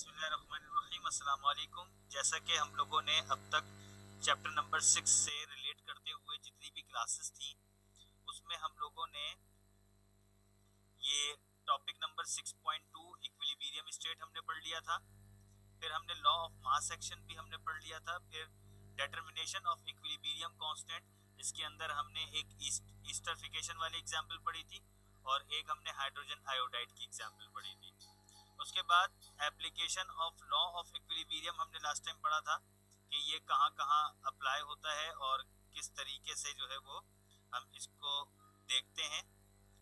बिस्मिल्लाहिर्रहमानिर्रहीम, अस्सलाम वालेकुम। जैसा कि हम लोगों ने अब तक चैप्टर नंबर 6 से रिलेट करते हुए जितनी भी क्लासेस थी उसमें हम लोगों ने ये टॉपिक नंबर 6.2 इक्विलिब्रियम स्टेट हमने पढ़ लिया था। फिर हमने लॉ ऑफ मास एक्शन भी हमने पढ़ लिया था। फिर डिटर्मिनेशन ऑफ इक्विलिब्रियम कांस्टेंट, जिसके अंदर हमने एक ईस्टरिफिकेशन वाली एग्जांपल पढ़ी थी और एक हमने हाइड्रोजन आयोडाइड की एग्जांपल पढ़ी थी। उसके बाद application of law of equilibrium हमने लास्ट टाइम पढ़ा था कि ये कहाँ कहाँ अप्लाई होता है और किस तरीके से जो है वो हम इसको देखते हैं।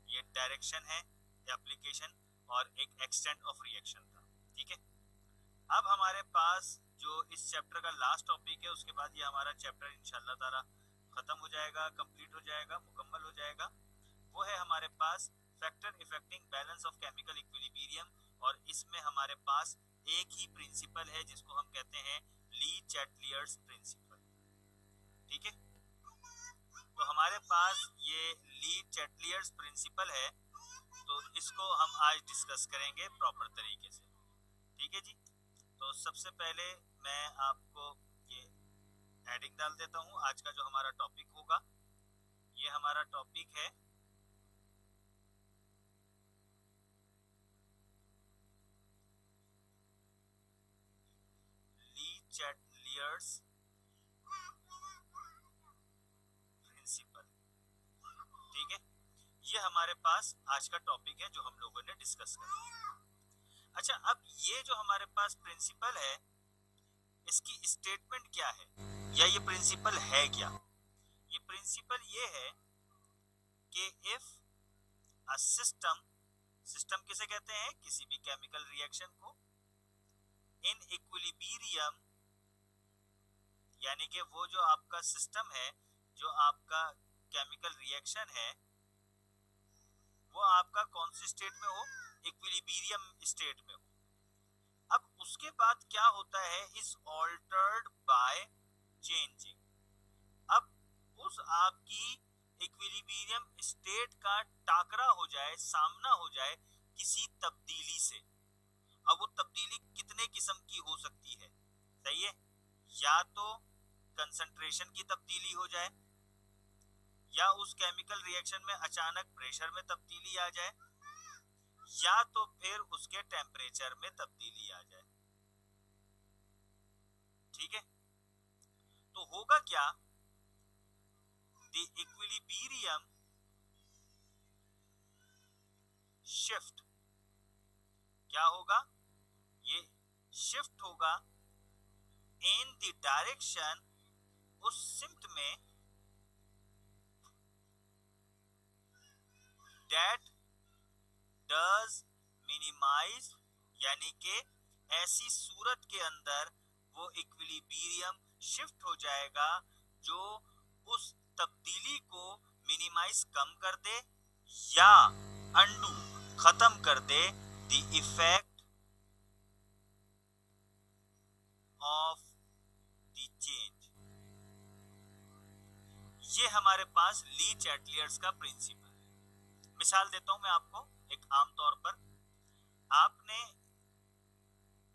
ये डायरेक्शन है, एप्लीकेशन और एक एक्सटेंट ऑफ रिएक्शन था। ठीक है, अब हमारे पास जो इस चैप्टर का लास्ट टॉपिक है, उसके बाद ये हमारा चैप्टर इंशाल्लाह ताला खत्म हो जाएगा, कंप्लीट हो जाएगा, मुकम्मल हो जाएगा। वो है हमारे पास factor affecting balance of chemical equilibrium, और इसमें हमारे पास एक ही प्रिंसिपल है जिसको हम कहते हैं ली चैटलियर्स प्रिंसिपल। ठीक है, तो हमारे पास ये ली चैटलियर्स प्रिंसिपल है, तो इसको हम आज डिस्कस करेंगे प्रॉपर तरीके से। ठीक है जी, तो सबसे पहले मैं आपको ये हेडिंग डाल देता हूँ। आज का जो हमारा टॉपिक होगा, ये हमारा टॉपिक है ली चैटलियर्स प्रिंसिपल। ठीक है, ये हमारे पास आज का टॉपिक है जो हम लोगों ने डिस्कस करना है। अच्छा, अब ये जो हमारे पास प्रिंसिपल है, इसकी स्टेटमेंट क्या है या ये प्रिंसिपल है क्या? ये प्रिंसिपल ये है कि इफ अ सिस्टम, सिस्टम किसे कहते हैं? किसी भी केमिकल रिएक्शन को, इन इक्विलिब्रियम, यानी कि वो जो आपका सिस्टम है, जो आपका केमिकल रिएक्शन है, वो आपका कौन सी स्टेट में हो? इक्विलिब्रियम स्टेट में हो। अब उसके बाद क्या होता है? Is altered by changing. अब उस आपकी इक्विलिब्रियम स्टेट का टाकरा हो जाए, सामना हो जाए किसी तब्दीली से। अब वो तब्दीली कितने किस्म की हो सकती है? सही है, या तो कंसंट्रेशन की तब्दीली हो जाए, या उस केमिकल रिएक्शन में अचानक प्रेशर में तब्दीली आ जाए, या तो फिर उसके टेम्परेचर में तब्दीली आ जाए। ठीक है, तो होगा क्या? द इक्विलिब्रियम शिफ्ट, क्या होगा? ये शिफ्ट होगा इन द डायरेक्शन, उस सिम्ट में, दैट डज मिनिमाइज, यानी कि ऐसी सूरत के अंदर वो इक्विलिब्रियम शिफ्ट हो जाएगा जो उस तब्दीली को मिनिमाइज, कम कर दे या अंडू, खत्म कर दे the effect of the change. ये हमारे पास ली चैटलियर्स का प्रिंसिपल है। मिसाल देता हूं मैं आपको। एक आम तौर पर आपने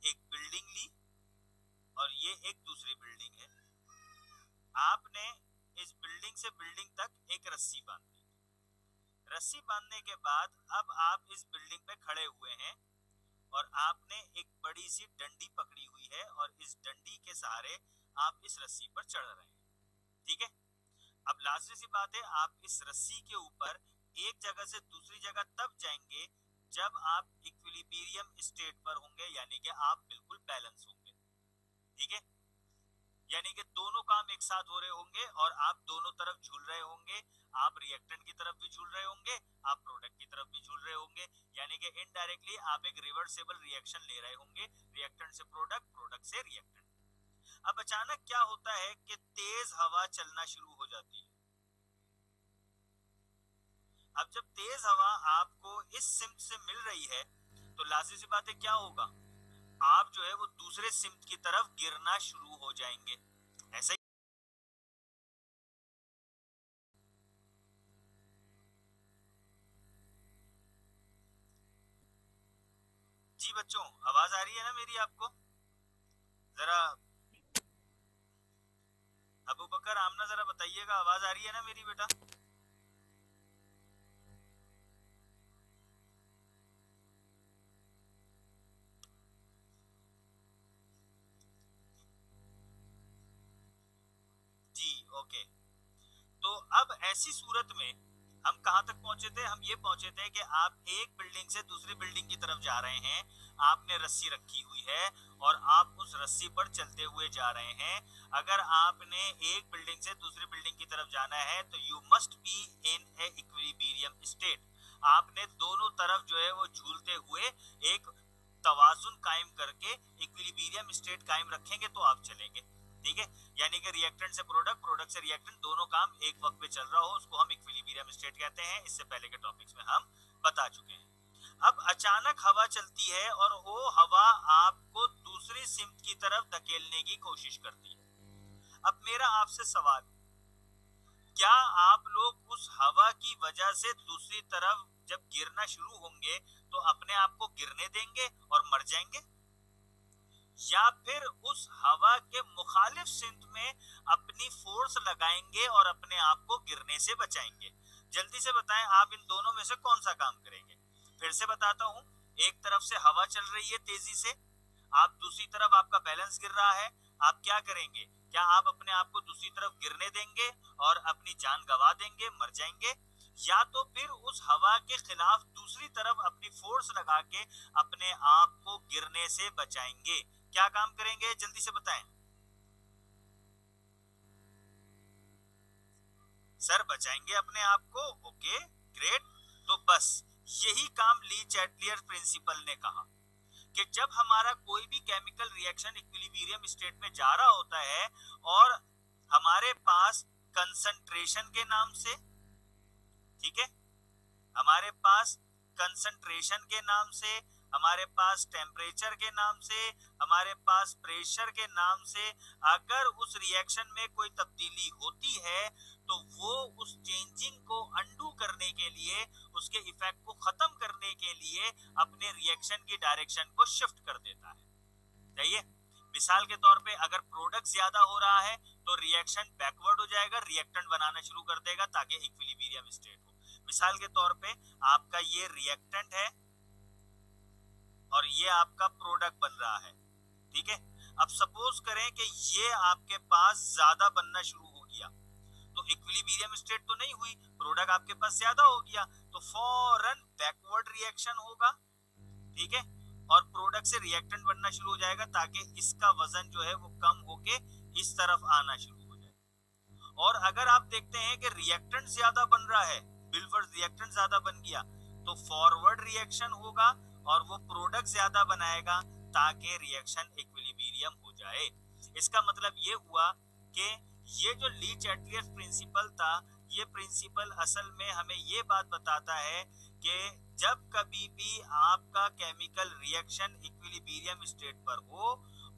एक बिल्डिंग ली और ये एक दूसरी बिल्डिंग है। आपने इस बिल्डिंग से बिल्डिंग तक एक रस्सी बांधी। रस्सी बांधने के बाद अब आप इस बिल्डिंग पे खड़े हुए हैं और आपने एक बड़ी सी डंडी पकड़ी हुई है और इस डंडी के सहारे आप इस रस्सी पर चढ़ रहे हैं। ठीक है, अब लाजमी सी बात है, आप इस रस्सी के ऊपर एक जगह से दूसरी जगह तब जाएंगे जब आप इक्विलिब्रियम स्टेट पर होंगे, यानी कि आप बिल्कुल बैलेंस होंगे। ठीक है, यानी कि दोनों काम एक साथ हो रहे होंगे और आप दोनों तरफ झूल रहे होंगे। आप रिएक्टेंट की तरफ भी झूल रहे होंगे, आप प्रोडक्ट की तरफ भी झूल रहे होंगे, यानी कि इनडायरेक्टली आप एक रिवर्सेबल रिएक्शन ले रहे होंगे, रिएक्टेंट से प्रोडक्ट, प्रोडक्ट से रिएक्टेंट। अब अचानक क्या होता है कि तेज हवा चलना शुरू हो जाती है। अब जब तेज हवा आपको इस सिम्ट से मिल रही है तो लाजिमी सी बात है, क्या होगा? आप जो है वो दूसरे सिम्ट की तरफ गिरना शुरू हो जाएंगे। ऐसा ही जी बच्चों, आवाज आ रही है ना मेरी आपको? जरा अबू बकर आमना जरा बताइएगा, आवाज आ रही है ना मेरी बेटा? जी ओके। तो अब ऐसी सूरत में हम कहां तक पहुंचे थे? हम ये पहुंचे थे कि आप एक बिल्डिंग से दूसरी बिल्डिंग की तरफ जा रहे हैं, आपने रस्सी रखी हुई है और आप उस रस्सी पर चलते हुए जा रहे हैं। अगर आपने एक बिल्डिंग से दूसरी बिल्डिंग की तरफ जाना है तो you must be in A equilibrium state. आपने दोनों तरफ जो है वो झूलते हुए एक तवाजुन कायम करके इक्विलिब्रियम स्टेट कायम रखेंगे तो आप चलेंगे। ठीक है, यानी कि रिएक्टेंट से प्रोडक्ट, प्रोडक्ट से रिएक्टेंट, दोनों काम एक वक्त पे चल रहा हो, उसको हम इक्विलिब्रियम स्टेट कहते हैं। इससे पहले के टॉपिक्स में हम बता चुके हैं। अब अचानक हवा चलती है और वो हवा आपको दूसरी सिमत की तरफ धकेलने की कोशिश करती है। अब मेरा आपसे सवाल, क्या आप लोग उस हवा की वजह से दूसरी तरफ जब गिरना शुरू होंगे तो अपने आप को गिरने देंगे और मर जाएंगे, या फिर उस हवा के मुखालिफ सिमत में अपनी फोर्स लगाएंगे और अपने आप को गिरने से बचाएंगे? जल्दी से बताएं, आप इन दोनों में से कौन सा काम करेंगे? फिर से बताता हूं, एक तरफ से हवा चल रही है तेजी से, आप दूसरी तरफ आपका बैलेंस गिर रहा है, आप क्या करेंगे? क्या आप अपने आप को दूसरी तरफ गिरने देंगे और अपनी जान गंवा देंगे, मर जाएंगे, या तो फिर उस हवा के खिलाफ दूसरी तरफ अपनी फोर्स लगा के अपने आप को गिरने से बचाएंगे? क्या काम करेंगे, जल्दी से बताएं। सर बचाएंगे अपने आप को, ओके ग्रेट। तो बस यही काम ली चैटलियर प्रिंसिपल ने कहा कि जब हमारा कोई भी केमिकल रिएक्शन इक्विलिब्रियम स्टेट में जा रहा होता है और हमारे पास कंसंट्रेशन के नाम से, ठीक है, हमारे पास कंसंट्रेशन के नाम से, हमारे पास टेम्परेचर के नाम से, हमारे पास प्रेशर के नाम से अगर उस रिएक्शन में कोई तब्दीली होती है तो वो उस चेंजिंग को अंडू करने के लिए, उसके इफेक्ट को खत्म करने के लिए अपने रिएक्शन की डायरेक्शन को शिफ्ट कर देता है। सही है? मिसाल के तौर पे अगर प्रोडक्ट ज्यादा हो रहा है तो रिएक्शन बैकवर्ड हो जाएगा, रिएक्टेंट बनाना शुरू कर देगा ताकि इक्विलिब्रियम स्टेट हो। मिसाल के तौर पे आपका ये रिएक्टेंट है और ये आपका प्रोडक्ट बन रहा है, ठीक है। अब सपोज करें कि ये आपके पास ज्यादा बनना शुरू हो गया, तो इक्विलिब्रियम स्टेट तो नहीं हुई, प्रोडक्ट आपके पास ज्यादा हो गया, तो फौरन बैकवर्ड रिएक्शन होगा, ठीक है, और प्रोडक्ट से रिएक्टेंट बनना शुरू हो जाएगा ताकि इसका वजन जो है वो कम होके इस तरफ आना शुरू हो जाए। और अगर आप देखते हैं कि रिएक्टेंट ज्यादा बन रहा है, बिल्कुल रिएक्टेंट ज्यादा बन गया, तो फॉरवर्ड रिएक्शन होगा और वो प्रोडक्ट ज्यादा बनाएगा ताकि रिएक्शन इक्विलिब्रियम हो जाए। इसका मतलब ये हुआ कि ये जो ली चैटलियर प्रिंसिपल था, ये प्रिंसिपल असल में हमें ये बात बताता है कि जब कभी भी आपका केमिकल रिएक्शन इक्विलिब्रियम स्टेट पर हो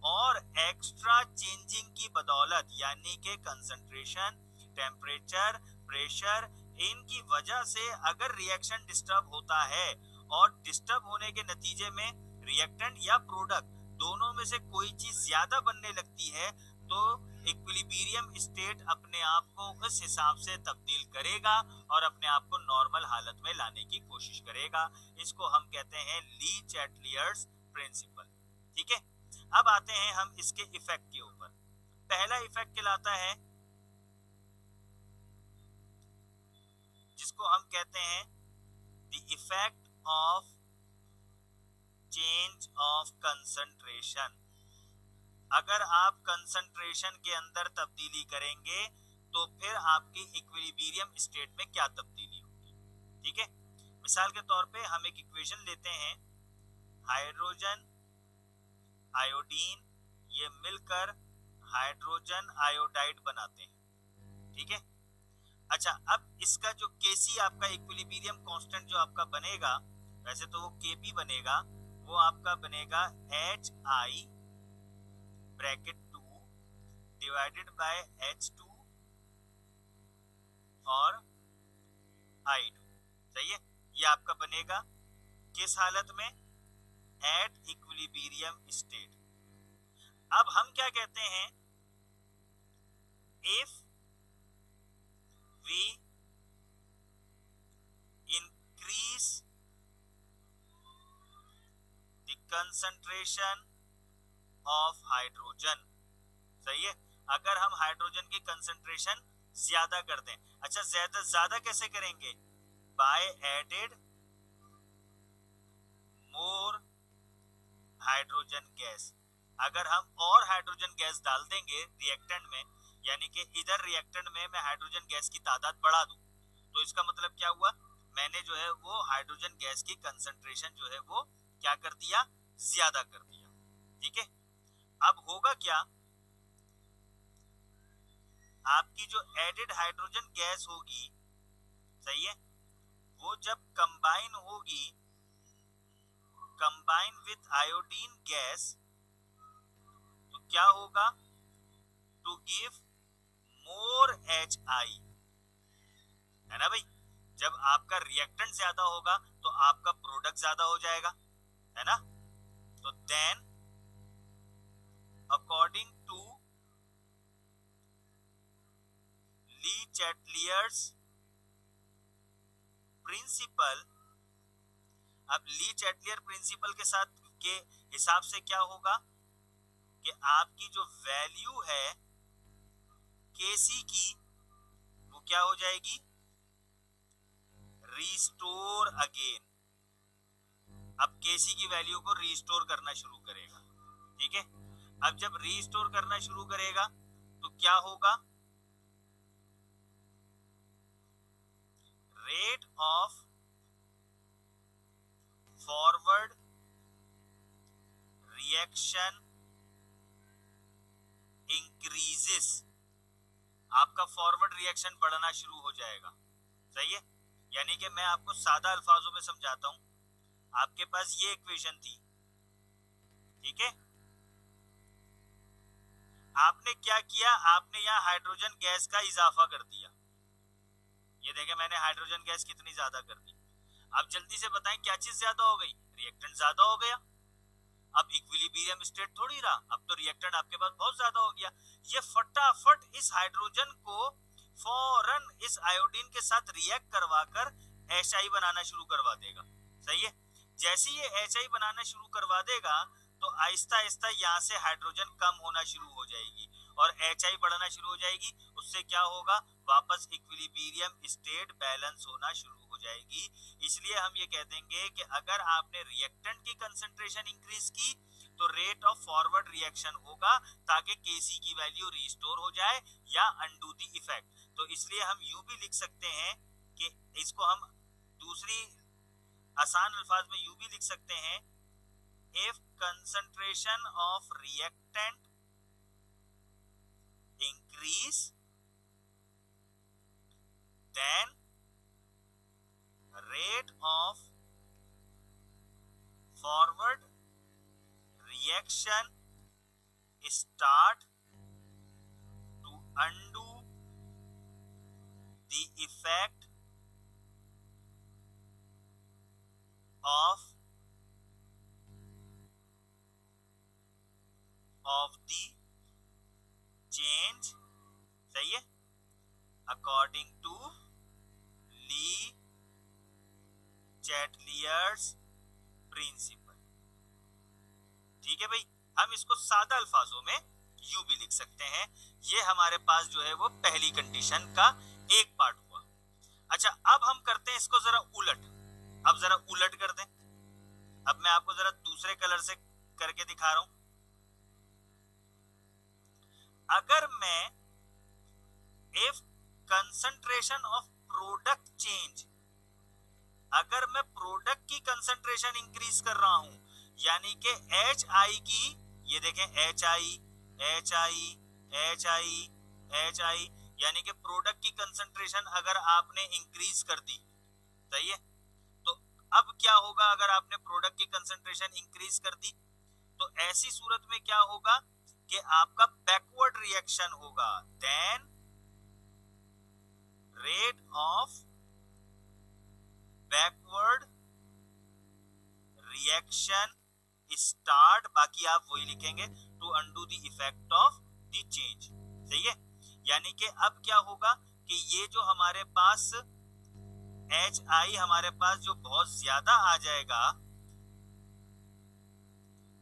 और एक्स्ट्रा चेंजिंग की बदौलत, यानी कि कंसंट्रेशन, टेम्परेचर, प्रेशर, इनकी वजह से अगर रिएक्शन डिस्टर्ब होता है और डिस्टर्ब होने के नतीजे में रिएक्टेंट या प्रोडक्ट दोनों में से कोई चीज ज्यादा बनने लगती है, तो इक्विलिब्रियम स्टेट अपने आप को उस हिसाब से तब्दील करेगा और अपने आप को नॉर्मल हालत में लाने की कोशिश करेगा। इसको हम कहते हैं ली चैटलियर्स प्रिंसिपल, ठीक है। अब आते हैं हम इसके इफेक्ट के ऊपर। पहला इफेक्ट कहलाता है जिसको हम कहते हैं the effect of change of concentration. अगर आप कंसंट्रेशन के अंदर तब्दीली करेंगे तो फिर आपकी इक्विलिब्रियम स्टेट में क्या तब्दीली होगी, ठीक है। मिसाल के तौर पे हम एक इक्वेशन लेते हैं, हाइड्रोजन आयोडीन, ये मिलकर हाइड्रोजन आयोडाइड बनाते हैं, ठीक है। अच्छा, अब इसका जो Kc आपका इक्विलिब्रियम कांस्टेंट जो आपका बनेगा, वैसे तो वो Kp बनेगा, वो आपका बनेगा Hi bracket 2 divided by H2 और I2, सही है। ये आपका बनेगा किस हालत में? At equilibrium state. अब हम क्या कहते हैं, if we increase the concentration of hydrogen, सही है, अगर हम हाइड्रोजन की कंसंट्रेशन ज्यादा कर दें। अच्छा, ज्यादा कैसे करेंगे, by added more hydrogen gas. अगर हम और हाइड्रोजन गैस डाल देंगे रिएक्टेंट में, यानी कि इधर रिएक्टेंट में मैं हाइड्रोजन गैस की तादाद बढ़ा दूं, तो इसका मतलब क्या हुआ, मैंने जो है वो हाइड्रोजन गैस की कंसंट्रेशन जो है वो क्या कर दिया, ज्यादा कर दिया। ठीक है, अब होगा क्या, आपकी जो एडेड हाइड्रोजन गैस होगी, सही है, वो जब कंबाइन विथ आयोडीन गैस, तो क्या होगा, टू गिव मोर HI, है ना भाई। जब आपका रिएक्टेंट ज्यादा होगा तो आपका प्रोडक्ट ज्यादा हो जाएगा, है ना। तो then according to Le Chatelier's principle, अब ली चैटलियर प्रिंसिपल के हिसाब से क्या होगा कि आपकी जो वैल्यू है Kc की, वो क्या हो जाएगी, रिस्टोर अगेन। अब Kc की वैल्यू को रिस्टोर करना शुरू करेगा। ठीक है, अब जब रिस्टोर करना शुरू करेगा तो क्या होगा, rate of forward reaction increases, आपका फॉरवर्ड रिएक्शन बढ़ना शुरू हो जाएगा। सही है, यानी कि मैं आपको सादा अल्फाजों में समझाता हूं। आपके पास ये इक्वेशन थी, ठीक है, आपने क्या किया, आपने यहां हाइड्रोजन गैस का इजाफा कर दिया। ये देखें, मैंने हाइड्रोजन गैस कितनी ज्यादा कर दी। अब जल्दी से बताएं क्या चीज ज्यादा हो गई, रिएक्टेंट ज्यादा हो गया। अब इक्विलिब्रियम स्टेट थोड़ी रहा, अब तो रिएक्टेंट आपके पास बहुत ज्यादा हो गया। ये फटाफट इस हाइड्रोजन को फौरन इस आयोडीन के साथ रिएक्ट करवाकर HI बनाना शुरू करवा देगा। सही है, जैसे ये HI बनाना शुरू करवा देगा तो आहिस्ता आहिस्ता यहाँ से हाइड्रोजन कम होना शुरू हो जाएगी और HI बढ़ना शुरू हो जाएगी। उससे क्या होगा, वापस इक्विलिब्रियम स्टेट बैलेंस होना शुरू हो जाएगी। इसलिए हम ये कह देंगे कि अगर आपने रिएक्टेंट की कंसंट्रेशन इंक्रीज की तो रेट ऑफ फॉरवर्ड रिएक्शन होगा, ताकि Kc की वैल्यू रिस्टोर हो जाए या अनडू द इफेक्ट। तो इसलिए हम यूं भी लिख सकते हैं कि इसको हम दूसरी आसान अल्फाज में यूं भी लिख सकते हैं, if concentration of reactant increase then rate of forward reaction start to undo the effect of the change, सही है, according to Le Chatelier's principle. ठीक है भाई, हम इसको सादा अल्फाजों में यूं भी लिख सकते हैं। ये हमारे पास जो है वो पहली कंडीशन का एक पार्ट हुआ। अच्छा, अब हम करते हैं इसको जरा उलट। अब जरा उलट कर दें, अब मैं आपको जरा दूसरे कलर से करके दिखा रहा हूं। अगर मैं if concentration of product change, अगर मैं प्रोडक्ट की कंसंट्रेशन इंक्रीज कर रहा हूं, यानी कि HI की, ये देखें HI HI HI HI, यानी कि प्रोडक्ट की कंसंट्रेशन अगर आपने इंक्रीज कर दी, सही है, तो अब क्या होगा, अगर आपने प्रोडक्ट की कंसंट्रेशन इंक्रीज कर दी तो ऐसी सूरत में क्या होगा कि आपका बैकवर्ड रिएक्शन होगा, then rate of backward reaction start, बाकी आप वही लिखेंगे, to undo the effect of the change. सही है, यानी कि अब क्या होगा कि ये जो हमारे पास एच आई हमारे पास जो बहुत ज्यादा आ जाएगा,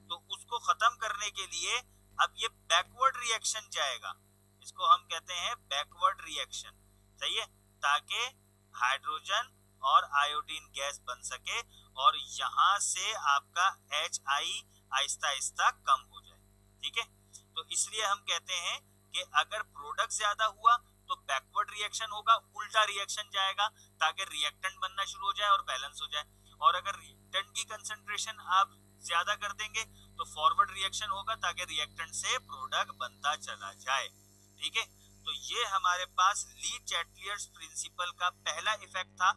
तो उसको खत्म करने के लिए अब ये बैकवर्ड रिएक्शन जाएगा, इसको हम कहते हैं बैकवर्ड रिएक्शन। सही है, ताकि हाइड्रोजन और आयोडीन गैस बन सके और यहां से आपका एच आई आहिस्ता आहिस्ता कम हो जाए। ठीक है, तो इसलिए हम कहते हैं कि अगर प्रोडक्ट ज्यादा हुआ तो बैकवर्ड रिएक्शन होगा, उल्टा रिएक्शन जाएगा ताकि रिएक्टेंट बनना शुरू हो जाए और बैलेंस हो जाए। और अगर रिएक्टेंट की कंसंट्रेशन आप ज्यादा कर देंगे तो फॉरवर्ड रिएक्शन होगा ताकि रिएक्टेंट से प्रोडक्ट बनता चला जाए। ठीक है, तो ये हमारे पास ली चैटलियर्स प्रिंसिपल का पहला इफेक्ट था।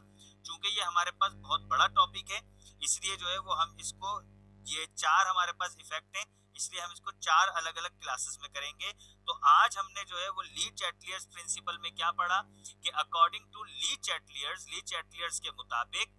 चूंकि ये हमारे पास बहुत बड़ा टॉपिक है, इसलिए जो है वो हम इसको, ये 4 हमारे पास इफेक्ट हैं, इसलिए हम इसको 4 अलग अलग क्लासेस में करेंगे। तो आज हमने जो है वो ली चैटलियर्स प्रिंसिपल में क्या पढ़ा कि अकॉर्डिंग टू ली चैटलियर्स के मुताबिक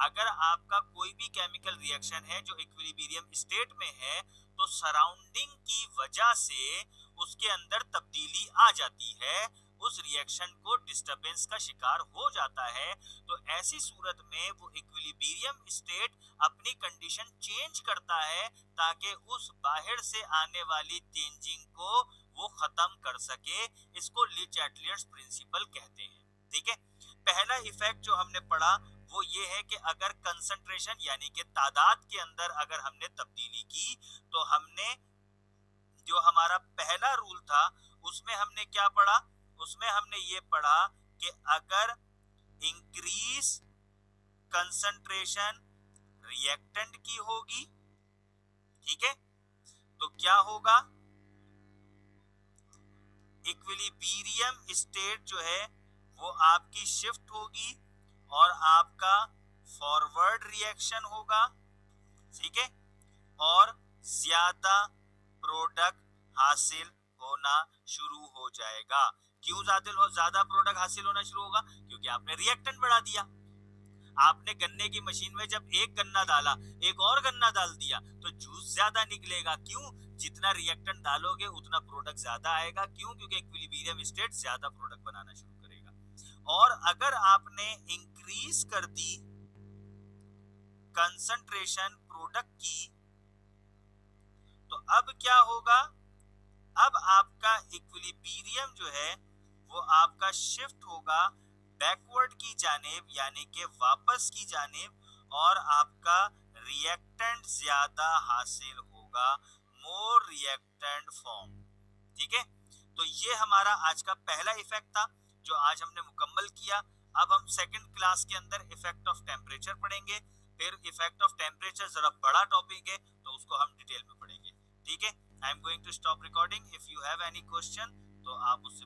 अगर आपका कोई भी केमिकल रिएक्शन है जो इक्विलिब्रियम स्टेट में है, तो सराउंडिंग की वजह से उसके अंदर तब्दीली आ जाती है, उस रिएक्शन को डिस्टरबेंस का शिकार हो जाता है। तो ऐसी सूरत में वो इक्विलिब्रियम स्टेट अपनी कंडीशन चेंज करता है ताकि उस बाहर से आने वाली चेंजिंग को वो खत्म कर सके। इसको ली चैटलियर्स प्रिंसिपल कहते हैं। ठीक है, पहला इफेक्ट जो हमने पढ़ा वो ये है कि अगर कंसंट्रेशन यानी कि तादाद के अंदर अगर हमने तब्दीली की, तो हमने जो हमारा पहला रूल था उसमें हमने क्या पढ़ा, उसमें हमने ये पढ़ा कि अगर इंक्रीज कंसंट्रेशन रिएक्टेंट की होगी, ठीक है, तो क्या होगा, इक्विलिब्रियम स्टेट जो है वो आपकी शिफ्ट होगी और आपका फॉरवर्ड रिएक्शन होगा। ठीक है, और ज्यादा प्रोडक्ट हासिल होना शुरू हो जाएगा। क्यों ज्यादा प्रोडक्ट हासिल होना शुरू होगा? क्योंकि आपने रिएक्टेंट बढ़ा दिया। आपने गन्ने की मशीन में जब एक गन्ना डाला, एक और गन्ना डाल दिया, तो जूस ज्यादा निकलेगा। क्यों? जितना रिएक्टेंट डालोगे उतना प्रोडक्ट ज्यादा आएगा। क्यों? क्योंकि इक्विलिब्रियम स्टेट ज्यादा प्रोडक्ट बनाना शुरू करेगा। और अगर आपने इंक्रीज कर दी कंसंट्रेशन प्रोडक्ट की, तो अब क्या होगा, अब आपका इक्विलिब्रियम जो है वो आपका शिफ्ट होगा बैकवर्ड की जानेब, यानी कि वापस की जानेब, और आपका रिएक्टेंट ज्यादा हासिल होगा, मोर रिएक्टेंट फॉर्म। ठीक है, तो ये हमारा आज का पहला इफेक्ट था जो आज हमने मुकम्मल किया। अब हम सेकंड क्लास के अंदर इफेक्ट ऑफ टेम्परेचर पढ़ेंगे। फिर इफेक्ट ऑफ टेम्परेचर जरा बड़ा टॉपिक है तो उसको हम डिटेल में पढ़ेंगे। ठीक है, I am going to stop recording. If you have any question तो आप उससे